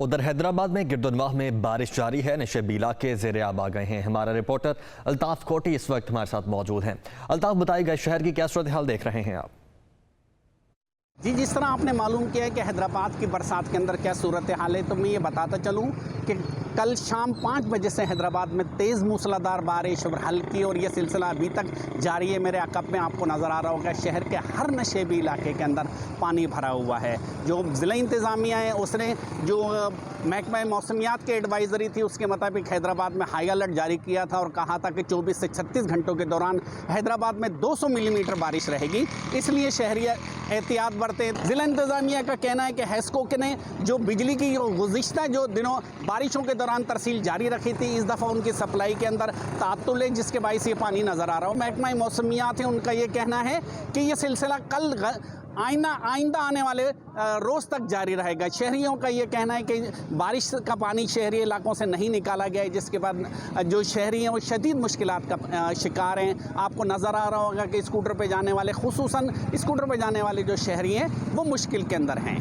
ادھر حیدرآباد میں گردنواہ میں بارش جاری ہے۔ نشیب علاقے زیر آب آ گئے ہیں۔ ہمارا رپورٹر الطاف کوٹی اس وقت ہمارے ساتھ موجود ہیں۔ الطاف، بتائیے گئے شہر کی کیا صورتحال دیکھ رہے ہیں آپ؟ جی، جس طرح آپ نے معلوم کیا ہے کہ حیدرآباد کی برسات کے اندر کیا صورتحال ہے، تو میں یہ بتاتا چلوں کہ کل شام 5 بجے سے حیدرآباد میں تیز موسلادھار بارش اور ہلکی، اور یہ سلسلہ ابھی تک جاری ہے۔ میرے عقب میں آپ کو نظر آ رہا ہوگا شہر کے ہر نشیبی علاقے کے اندر پانی بھرا ہوا ہے۔ جو ضلع انتظامیہ ہے اس نے جو محکمہ موسمیات کی ایڈوائزری تھی اس کے مطابق حیدرآباد میں ہائی الرٹ جاری کیا تھا اور کہا تھا کہ 24 سے 36 گھنٹوں کے دوران حیدرآباد میں 200 ملی میٹر بارش رہے گی، اس لیے شہری احتیاط برتے۔ ضلع انتظامیہ کا کہنا ہے کہ ہیسکو نے جو بجلی کی گزشتہ جو دنوں بارشوں کے دوران ترسیل جاری رکھی تھی، اس دفعہ ان کی سپلائی کے اندر تعطل ہے، جس کے باعث یہ پانی نظر آ رہا ہو۔ محکمہ موسمیات ہے ان کا یہ کہنا ہے کہ یہ سلسلہ کل آئندہ آنے والے روز تک جاری رہے گا۔ شہریوں کا یہ کہنا ہے کہ بارش کا پانی شہری علاقوں سے نہیں نکالا گیا ہے، جس کے بعد جو شہری ہیں وہ شدید مشکلات کا شکار ہیں۔ آپ کو نظر آ رہا ہوگا کہ اسکوٹر پہ جانے والے، خصوصاً اسکوٹر پہ جانے والے جو شہری ہیں وہ مشکل کے اندر ہیں۔